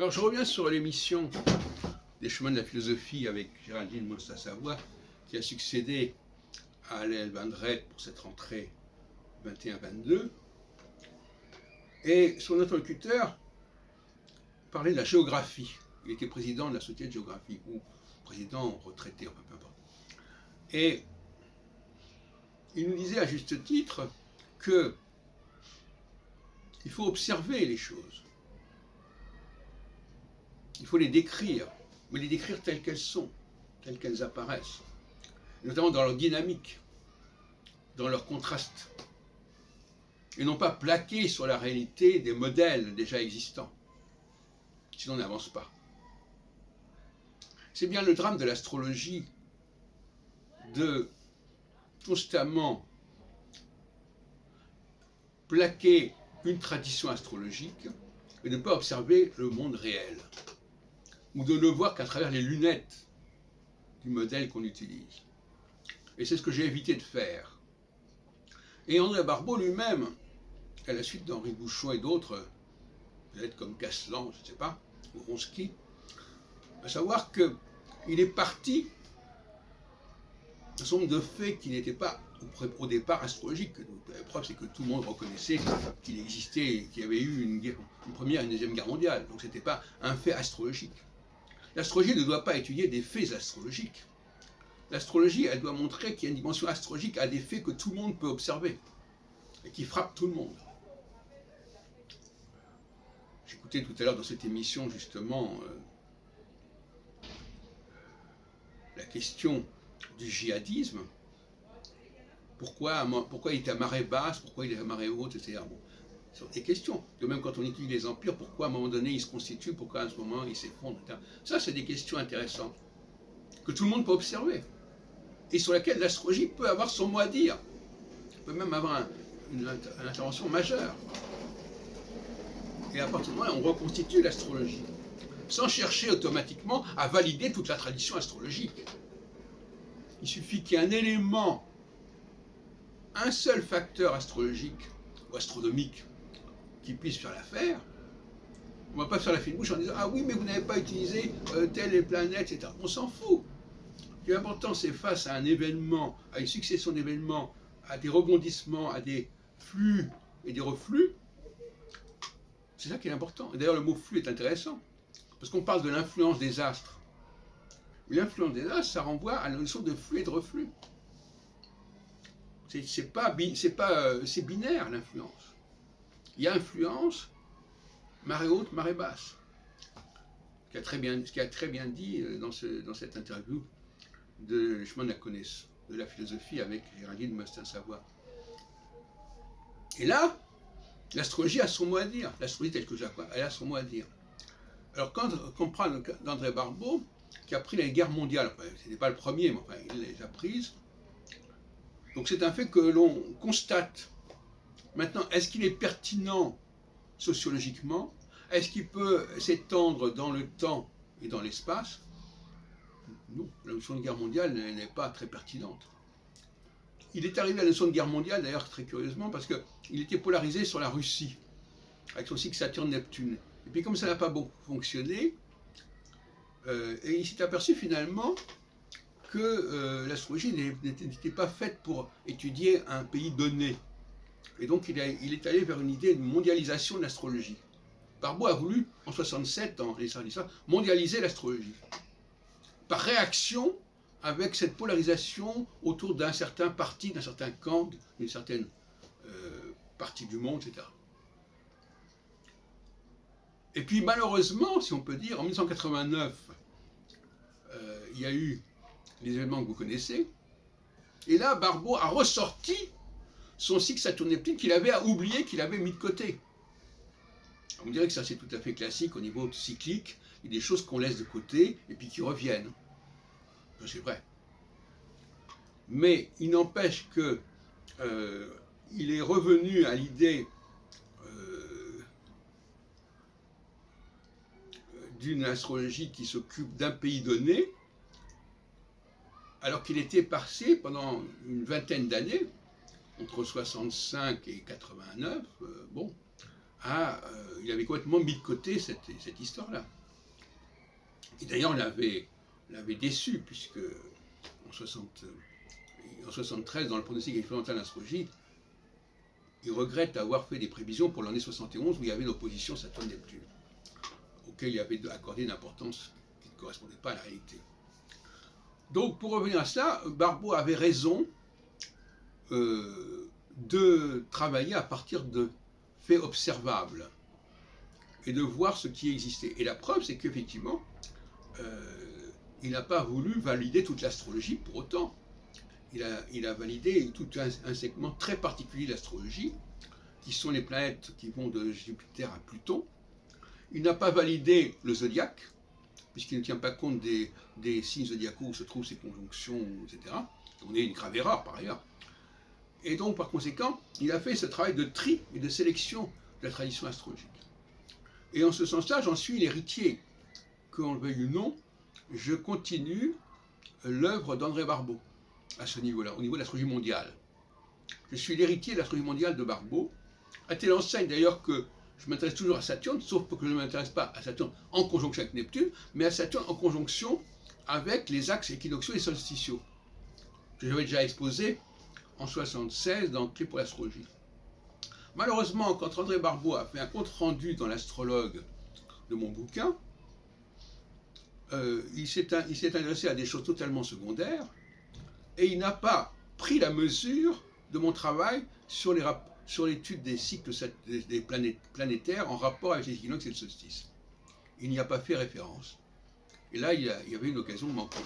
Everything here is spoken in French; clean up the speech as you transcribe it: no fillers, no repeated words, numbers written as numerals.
Alors je reviens sur l'émission des chemins de la philosophie avec Géraldine Mostassa-Savoie qui a succédé à Alain Vendrette pour cette rentrée 21-22. Et son interlocuteur parlait de la géographie. Il était président de la Société de géographie, ou président retraité, enfin peu importe. Et il nous disait à juste titre que il faut observer les choses. Il faut les décrire, mais les décrire telles qu'elles sont, telles qu'elles apparaissent, notamment dans leur dynamique, dans leur contraste, et non pas plaquer sur la réalité des modèles déjà existants. Sinon on n'avance pas. C'est bien le drame de l'astrologie de constamment plaquer une tradition astrologique et de ne pas observer le monde réel, ou de ne voir qu'à travers les lunettes du modèle qu'on utilise. Et c'est ce que j'ai évité de faire. Et André Barbeau lui-même, à la suite d'Henri Bouchon et d'autres, peut-être comme Caslan, je ne sais pas, ou Ronski, à savoir qu'il est parti d'un certain nombre de faits qui n'étaient pas au départ astrologiques. La preuve, c'est que tout le monde reconnaissait qu'il existait, qu'il y avait eu une première et une deuxième guerre mondiale. Donc ce n'était pas un fait astrologique. L'astrologie ne doit pas étudier des faits astrologiques. L'astrologie, elle doit montrer qu'il y a une dimension astrologique à des faits que tout le monde peut observer et qui frappent tout le monde. J'écoutais tout à l'heure dans cette émission justement la question du djihadisme. Pourquoi il est à marée basse, pourquoi il est à marée haute, etc. Bon, ce sont des questions. De même quand on étudie les empires, pourquoi à un moment donné ils se constituent, pourquoi à ce moment ils s'effondrent, etc. Ça, c'est des questions intéressantes que tout le monde peut observer et sur lesquelles l'astrologie peut avoir son mot à dire. Elle peut même avoir une intervention majeure. Et à partir de là, on reconstitue l'astrologie, sans chercher automatiquement à valider toute la tradition astrologique. Il suffit qu'il y ait un élément, un seul facteur astrologique ou astronomique qui puisse faire l'affaire. On ne va pas faire la fine bouche en disant « Ah oui, mais vous n'avez pas utilisé telle planète, etc. » On s'en fout. Ce qui est important, c'est face à un événement, à une succession d'événements, à des rebondissements, à des flux et des reflux, c'est ça qui est important. Et d'ailleurs, le mot flux est intéressant, parce qu'on parle de l'influence des astres. L'influence des astres, ça renvoie à la notion de flux et de reflux. C'est binaire, l'influence. Il y a influence, marée haute, marée basse. Ce qui a très bien dit dans cette interview de chemin de la connaissance, de la philosophie avec Géraldine Mostassa-Savoie. Et là, l'astrologie a son mot à dire. L'astrologie telle que je la vois, elle a son mot à dire. Alors quand on prend le cas d'André Barbeau, qui a pris la guerre mondiale, enfin, ce n'était pas le premier, mais enfin, il les a prises. Donc c'est un fait que l'on constate. Maintenant, est-ce qu'il est pertinent sociologiquement? Est-ce qu'il peut s'étendre dans le temps et dans l'espace? Non, la notion de guerre mondiale n'est pas très pertinente. Il est arrivé à la notion de guerre mondiale, d'ailleurs très curieusement, parce qu'il était polarisé sur la Russie, avec son cycle Saturne-Neptune. Et puis comme ça n'a pas beaucoup fonctionné, et il s'est aperçu finalement que l'astrologie n'était pas faite pour étudier un pays donné. Et donc il est allé vers une idée de mondialisation de l'astrologie. Barbeau a voulu, en 67, en les mondialiser l'astrologie. Par réaction avec cette polarisation autour d'un certain parti, d'un certain camp, d'une certaine partie du monde, etc. Et puis malheureusement, si on peut dire, en 1989, il y a eu les événements que vous connaissez, et là, Barbeau a ressorti son cycle Saturne-Neptune qu'il avait oublié, qu'il avait mis de côté. On dirait que ça c'est tout à fait classique au niveau cyclique, il y a des choses qu'on laisse de côté et puis qui reviennent. C'est vrai. Mais il n'empêche que il est revenu à l'idée d'une astrologie qui s'occupe d'un pays donné, alors qu'il était passé pendant une vingtaine d'années, entre 65 et 89, à il avait complètement mis de côté cette histoire-là. Et d'ailleurs, l'avait déçu, puisque en 73, dans le pronostic expérimental d'astrologie, il regrette d'avoir fait des prévisions pour l'année 71 où il y avait une opposition Saturne-Neptune, auquel il avait accordé une importance qui ne correspondait pas à la réalité. Donc, pour revenir à cela, Barbault avait raison de travailler à partir de faits observables et de voir ce qui existait. Et la preuve, c'est qu'effectivement, il n'a pas voulu valider toute l'astrologie pour autant. Il a validé tout un segment très particulier de l'astrologie, qui sont les planètes qui vont de Jupiter à Pluton. Il n'a pas validé le zodiaque, puisqu'il ne tient pas compte des signes zodiacaux où se trouvent ces conjonctions, etc. On est une grave erreur par ailleurs. Et donc, par conséquent, il a fait ce travail de tri et de sélection de la tradition astrologique. Et en ce sens-là, j'en suis l'héritier. Qu'on le veuille ou non, je continue l'œuvre d'André Barbault à ce niveau-là, au niveau de l'astrologie mondiale. Je suis l'héritier de l'astrologie mondiale de Barbault, à telle enseigne d'ailleurs que je m'intéresse toujours à Saturne, sauf que je ne m'intéresse pas à Saturne en conjonction avec Neptune, mais à Saturne en conjonction avec les axes équinoxiaux et solsticiaux, que j'avais déjà exposé en 1976 dans Clé pour l'astrologie. Malheureusement, quand André Barbault a fait un compte-rendu dans l'Astrologue de mon bouquin, il s'est intéressé à des choses totalement secondaires, et il n'a pas pris la mesure de mon travail sur l'étude des cycles des planétaires en rapport avec les équinoxes et le solstice. Il n'y a pas fait référence. Et là, il y avait une occasion manquée.